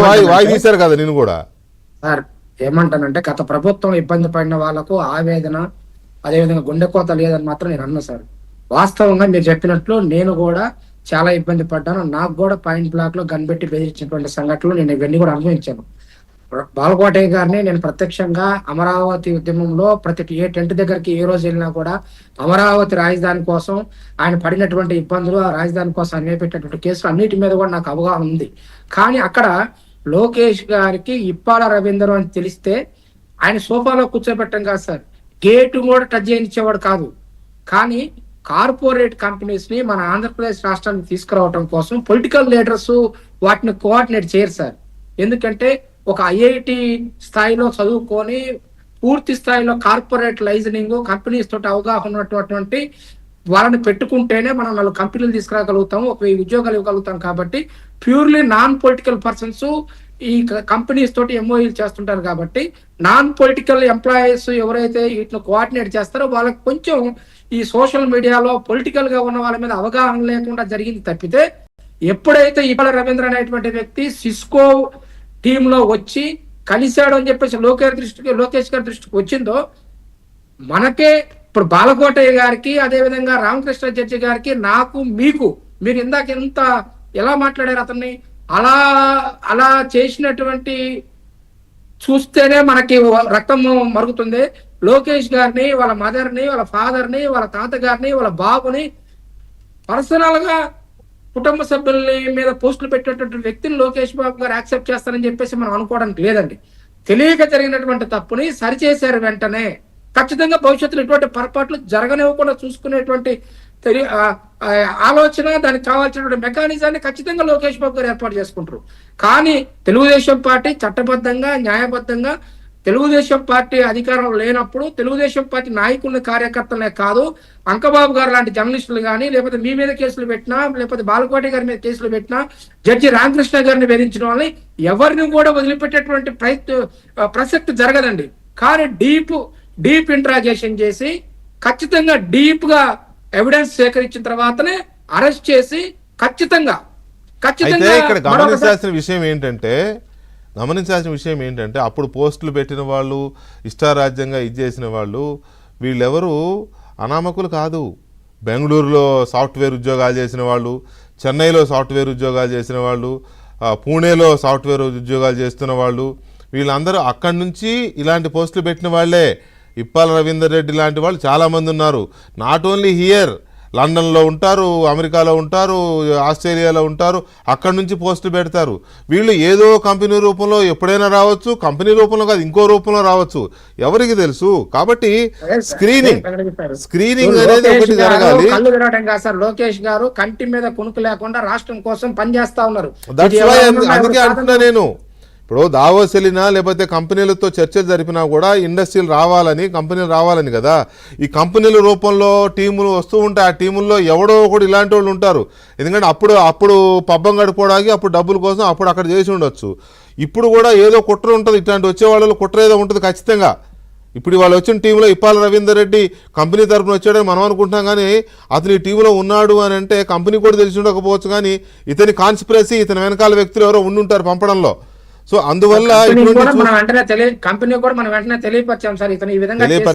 వాయి తీశారు కదా నేను కూడా. సార్ ఏమంటానంటే గత ప్రభుత్వం ఇబ్బంది పడిన వాళ్ళకు ఆవేదన అదేవిధంగా గుండెకోత లేదని మాత్రం నేను అన్నా సార్. వాస్తవంగా మీరు చెప్పినట్లు నేను కూడా చాలా ఇబ్బంది పడ్డాను. నాకు కూడా పాయింట్ బ్లాక్ లో గన్ పెట్టి బెదిరించినటువంటి సంఘటనలు నేను ఇవన్నీ కూడా అనుభవించాను. బాలకోటయ్య గారిని నేను ప్రత్యక్షంగా అమరావతి ఉద్యమంలో ప్రతి ఏ టెంట్ దగ్గరికి ఏ రోజు వెళ్ళినా కూడా అమరావతి రాజధాని కోసం ఆయన పడినటువంటి ఇబ్బందులు, ఆ రాజధాని కోసం అన్వయపెట్టినటువంటి కేసులు అన్నిటి మీద కూడా నాకు అవగాహన ఉంది. కానీ అక్కడ లోకేష్ గారికి ఇప్పాల రవీంద్ర అని తెలిస్తే ఆయన సోఫాలో కూర్చోబెట్టం కాదు సార్, గేటు కూడా టచ్ చేయించేవాడు కాదు. కానీ కార్పొరేట్ కంపెనీస్ ని మన ఆంధ్రప్రదేశ్ రాష్ట్రానికి తీసుకురావడం కోసం పొలిటికల్ లీడర్స్ వాటిని కోఆర్డినేట్ చేయరు సార్. ఎందుకంటే ఒక ఐఐటి స్థాయిలో చదువుకొని పూర్తి స్థాయిలో కార్పొరేట్ లైజనింగ్ కంపెనీస్ తోటి అవగాహన ఉన్నటువంటి వాళ్ళని పెట్టుకుంటేనే మనం 4 కంపెనీలు తీసుకురాగలుగుతాము, ఒక 1000 ఉద్యోగాలు ఇవ్వగలుగుతాం. కాబట్టి ప్యూర్లీ నాన్ పొలిటికల్ పర్సన్స్ ఈ కంపెనీస్ తోటి ఎంఓఈలు చేస్తుంటారు. కాబట్టి నాన్ పొలిటికల్ ఎంప్లాయీస్ ఎవరైతే వీటిని కోఆర్డినేట్ చేస్తారో వాళ్ళకి కొంచెం ఈ సోషల్ మీడియాలో పొలిటికల్ గా ఉన్న వాళ్ళ మీద అవగాహన లేకుండా జరిగింది తప్పితే, ఎప్పుడైతే ఇప్పల రవీంద్ర అనేటువంటి వ్యక్తి సిస్కో టీంలో వచ్చి కలిశాడు అని చెప్పేసి లోకేష్ గారి దృష్టికి వచ్చిందో, మనకే ఇప్పుడు బాలకోటయ్య గారికి అదేవిధంగా రామకృష్ణ జడ్జి గారికి నాకు మీకు మీరు ఇందాక ఎంత ఎలా మాట్లాడారు అతన్ని, అలా చేసినటువంటి చూస్తేనే మనకి రక్తం మరుగుతుంది. లోకేష్ గారిని, వాళ్ళ మదర్ని, వాళ్ళ ఫాదర్ని, వాళ్ళ తాతగారిని, వాళ్ళ బాబుని పర్సనల్ గా కుటుంబ సభ్యుల్ని మీద పోస్టులు పెట్టేటువంటి వ్యక్తిని లోకేష్ బాబు గారు యాక్సెప్ట్ చేస్తారని చెప్పేసి మనం అనుకోవడానికి లేదండి. తెలియక జరిగినటువంటి తప్పుని సరిచేశారు. వెంటనే ఖచ్చితంగా భవిష్యత్తులో ఇటువంటి పొరపాట్లు జరగనివ్వకుండా చూసుకునేటువంటి ఆలోచన, దానికి కావాల్సినటువంటి మెకానిజాన్ని ఖచ్చితంగా లోకేష్ బాబు గారు ఏర్పాటు చేసుకుంటారు. కానీ తెలుగుదేశం పార్టీ చట్టబద్ధంగా, న్యాయబద్ధంగా తెలుగుదేశం పార్టీ అధికారంలో లేనప్పుడు తెలుగుదేశం పార్టీ నాయకుల్ని, కార్యకర్తలనే కాదు, అంకబాబు గారు లాంటి జర్నలిస్టులు కానీ, లేకపోతే మీ మీద కేసులు పెట్టినా, లేకపోతే బాలకోటి గారి మీద కేసులు పెట్టినా, జడ్జి రామకృష్ణ గారిని వేధించిన వాళ్ళని ఎవరిని కూడా వదిలిపెట్టేటువంటి ప్రసక్తి జరగదండి. కానీ డీప్ ఇంట్రాగేషన్ చేసి ఖచ్చితంగా డీప్ గా ఎవిడెన్స్ సేకరించిన తర్వాతనే అరెస్ట్ చేసి ఖచ్చితంగా ఇక్కడ గమనించాల్సిన విషయం ఏంటంటే అప్పుడు పోస్టులు పెట్టిన వాళ్ళు, ఇష్టారాజ్యంగా ఇచ్చేసిన వాళ్ళు, వీళ్ళెవరు అనామకులు కాదు. బెంగళూరులో సాఫ్ట్వేర్ ఉద్యోగాలు చేసిన వాళ్ళు, చెన్నైలో సాఫ్ట్వేర్ ఉద్యోగాలు చేసిన వాళ్ళు, పూణేలో సాఫ్ట్వేర్ ఉద్యోగాలు చేస్తున్న వాళ్ళు, వీళ్ళందరూ అక్కడి నుంచి ఇలాంటి పోస్టులు పెట్టిన వాళ్ళే. ఇప్పాల రవీందర్ రెడ్డి లాంటి వాళ్ళు చాలామంది ఉన్నారు. నాట్ ఓన్లీ హియర్, లండన్లో ఉంటారు, అమెరికాలో ఉంటారు, ఆస్ట్రేలియాలో ఉంటారు, అక్కడి నుంచి పోస్టులు పెడతారు. వీళ్ళు ఏదో కంపెనీ రూపంలో ఎప్పుడైనా రావచ్చు, కంపెనీ రూపంలో కాదు ఇంకో రూపంలో రావచ్చు, ఎవరికి తెలుసు. కాబట్టి స్క్రీనింగ్ అనేది ఒకటి జరగాలి. కళ్ళు తిరగటం కాదు సార్, లోకేష్ గారు కంటి మీద కునుకు లేకుండా రాష్ట్రం కోసం పనిచేస్తా ఉన్నారు. అందుకే అంటున్నా నేను, ఇప్పుడు దావోస్ వెళ్ళినా లేకపోతే కంపెనీలతో చర్చలు జరిపినా కూడా ఇండస్ట్రీలు రావాలని, కంపెనీలు రావాలని కదా. ఈ కంపెనీల రూపంలో టీములు వస్తూ ఉంటాయి. ఆ టీముల్లో ఎవడో ఒకటి ఇలాంటి వాళ్ళు ఉంటారు. ఎందుకంటే అప్పుడు పబ్బం గడిపోవడానికి, అప్పుడు డబ్బుల కోసం అప్పుడు అక్కడ చేసి ఉండొచ్చు. ఇప్పుడు కూడా ఏదో కుట్ర ఉంటుంది. ఇట్లాంటి వచ్చే వాళ్ళలో కుట్ర ఏదో ఉంటుంది ఖచ్చితంగా. ఇప్పుడు వాళ్ళు వచ్చిన టీంలో ఇప్పాల రవీందర్ రెడ్డి కంపెనీ తరఫున వచ్చాడని మనం అనుకుంటున్నాం. కానీ అతను ఈ టీంలో ఉన్నాడు అని అంటే కంపెనీ కూడా తెలిసి ఉండకపోవచ్చు. కానీ ఇతని కాన్స్పిరసీ, ఇతని వెనకాల వ్యక్తులు ఎవరో ఉండుంటారు పంపడంలో. సో అందువల్ల కంపెనీ కూడా మనం వెంటనే తెలియపరిచాం సార్, ఇతను ఈ విధంగా